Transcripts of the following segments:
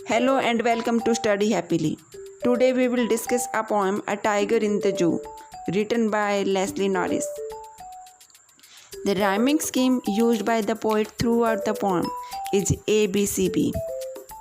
Hello and welcome to Study Happily. Today we will discuss a poem A Tiger in the Zoo, written by Leslie Norris. The rhyming scheme used by the poet throughout the poem is ABCB.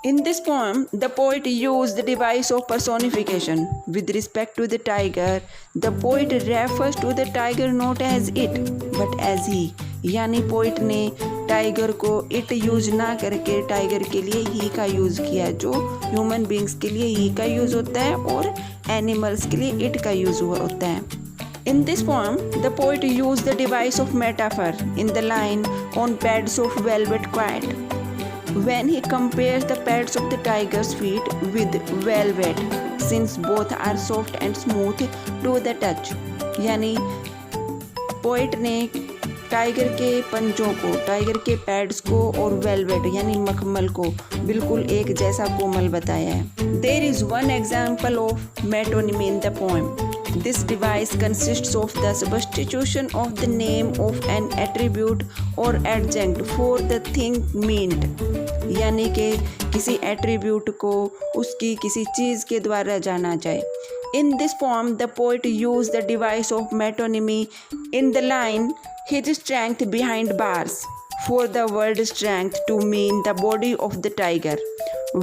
In this poem, the poet used the device of personification. With respect to the tiger, the poet refers to the tiger not as it, but as he. यानी poet ने tiger को it use ना करके tiger के लिए ही का use किया, जो ह्यूमन बींग्स के लिए ही का यूज़ होता है और एनिमल्स के लिए इट का यूज़ होता है. In this poem, the poet used the device of metaphor in the line on pads of velvet quiet, when he compares the pads of the tiger's feet with velvet, since both are soft and smooth to the touch. यानी poet ने tiger के पंजों को, tiger के pads को और velvet यानी मखमल को बिल्कुल एक जैसा कोमल बताया है. There is one example of metonymy in the poem. This device consists of the substitution of the name of an attribute or adjunct for the thing meant. यानी कि किसी एट्रीब्यूट को उसकी किसी चीज़ के द्वारा जाना जाए. In this poem, the poet used the device of metonymy in the line his strength behind bars for the word strength to mean the body of the tiger,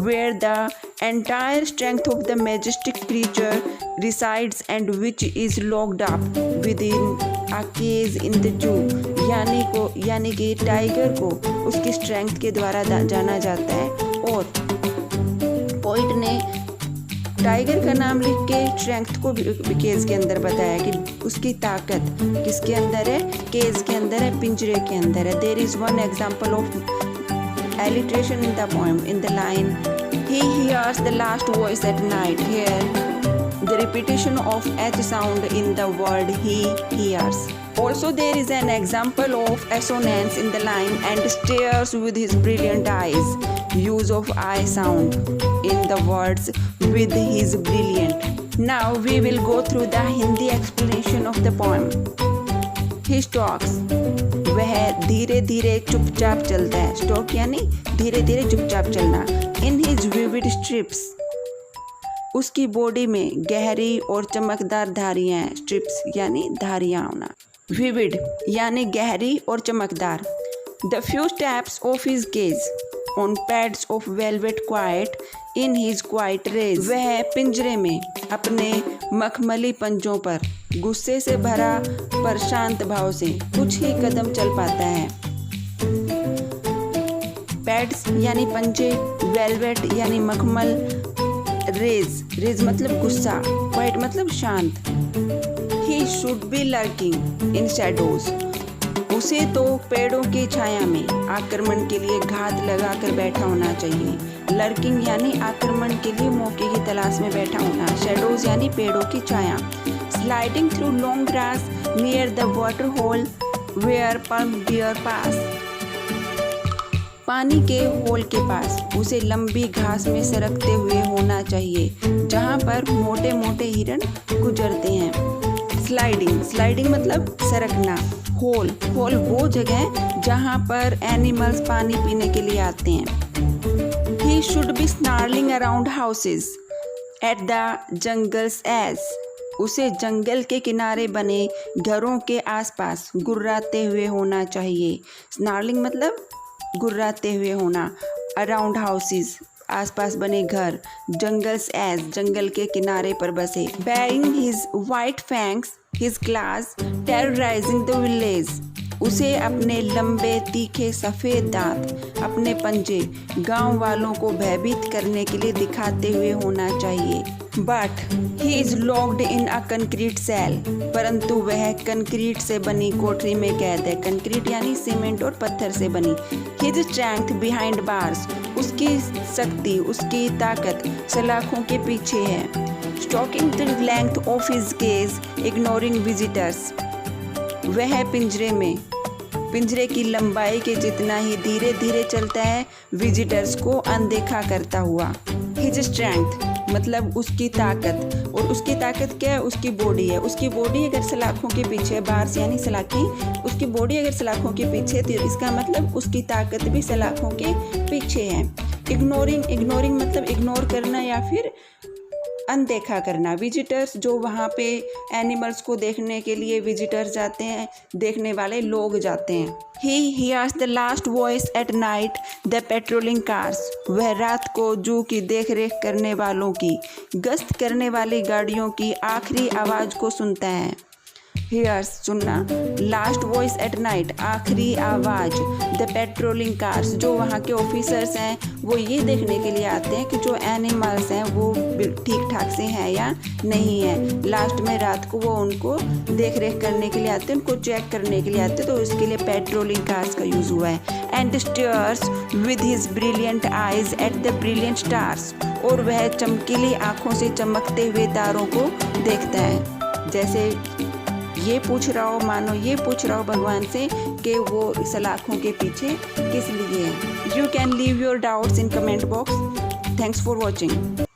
where the entire strength of the majestic creature resides and which is locked up within a cage in the zoo. यानी कि tiger को उसकी strength के द्वारा जाना जाता है और पोइट ने टाइगर का नाम लिख के स्ट्रेंथ को केज के अंदर बताया कि उसकी ताकत किसके अंदर है, केज के अंदर है, पिंजरे के अंदर है. There is one example of alliteration in the poem in the line he hears the last voice at night. Here the repetition of h sound in the word he hears. Also there is an example of assonance in the line and stares with his brilliant eyes. Use of I sound in the words with his brilliant. Now we will go through the Hindi explanation of the poem. He stalks. वह धीरे धीरे चुपचाप चलता है. Stock यानी धीरे धीरे चुपचाप चलना. इन हिज विविड स्ट्रिप्स, उसकी बॉडी में गहरी और चमकदार धारियां हैं. स्ट्रिप्स यानी धारियां होना. विविड यानी गहरी और चमकदार. The few steps of his cage on pads of velvet quiet in his quiet rage. वह पिंजरे में अपने मखमली पंजों पर गुस्से से भरा पर शांत भाव से कुछ ही कदम चल पाता है. पैड्स यानी पंजे, वेलवेट यानी मखमल, रेज मतलब गुस्सा, क्वाइट मतलब शांत. He should be lurking in shadows. उसे तो पेड़ों की छाया में आक्रमण के लिए घात लगाकर बैठा होना चाहिए. लर्किंग यानी आक्रमण के लिए मौके की तलाश में बैठा होना. शैडोज यानी पेड़ों की छाया. Sliding through long grass near the water hole where palm deer pass. पानी के होल के पास उसे लंबी घास में सरकते हुए होना चाहिए जहाँ पर मोटे मोटे हिरण गुजरते हैं. स्लाइडिंग मतलब सरकना. होल वो जगह जहाँ पर एनिमल्स पानी पीने के लिए आते हैं. He should be snarling around houses at the jungle's edge. उसे जंगल के किनारे बने घरों के आसपास गुर्राते हुए होना चाहिए. स्नार्लिंग मतलब गुर्राते हुए होना. अराउंड हाउसेस आसपास बने घर. जंगल्स एज जंगल के किनारे पर बसे. Bearing his white fangs his class terrorising the village. उसे अपने लंबे तीखे सफ़ेद दांत, अपने पंजे गांव वालों को भयभीत करने के लिए दिखाते हुए होना चाहिए. But he is locked in a concrete cell. परंतु वह कंक्रीट से बनी कोठरी में कैद है. कंक्रीट यानी सीमेंट और पत्थर से बनी. His strength behind bars. उसकी शक्ति, उसकी ताकत सलाखों के पीछे है. Stalking the length of his cage ignoring visitors. वह पिंजरे की लंबाई के जितना ही धीरे धीरे चलता है, विजिटर्स को अनदेखा करता हुआ. हिज स्ट्रेंथ मतलब उसकी ताकत. और उसकी ताकत क्या है? उसकी बॉडी है. उसकी बॉडी अगर सलाखों के पीछे, बार्स यानी सलाखें, उसकी बॉडी अगर सलाखों के पीछे तो इसका मतलब उसकी ताकत भी सलाखों के पीछे है. इग्नोरिंग मतलब मतलब इग्नोर करना या फिर अनदेखा करना। विजिटर्स जो वहाँ पे एनिमल्स को देखने के लिए विजिटर्स जाते हैं, देखने वाले लोग जाते हैं। He hears the last voice at night the patrolling cars. वह रात को जू की देख रेख करने वालों की, गश्त करने वाली गाड़ियों की आखिरी आवाज़ को सुनता है। हियर्स सुनना, लास्ट वॉइस एट नाइट आखिरी आवाज़, द पेट्रोलिंग कार्स जो वहाँ के ऑफिसर्स हैं वो ये देखने के लिए आते हैं कि जो एनिमल्स हैं वो ठीक ठाक से हैं या नहीं है। लास्ट में रात को वो उनको देख रेख करने के लिए आते हैं, उनको चेक करने के लिए आते हैं, तो इसके लिए पेट्रोलिंग कार्स का यूज़ हुआ है। And stairs with his brilliant eyes at the brilliant stars. और वह चमकीली आँखों से चमकते हुए तारों को देखता है। जैसे ये पूछ रहा हो, मानो ये पूछ रहा हो भगवान से कि वो सलाखों के पीछे किस लिए है। You can leave your doubts in comment box. Thanks for watching.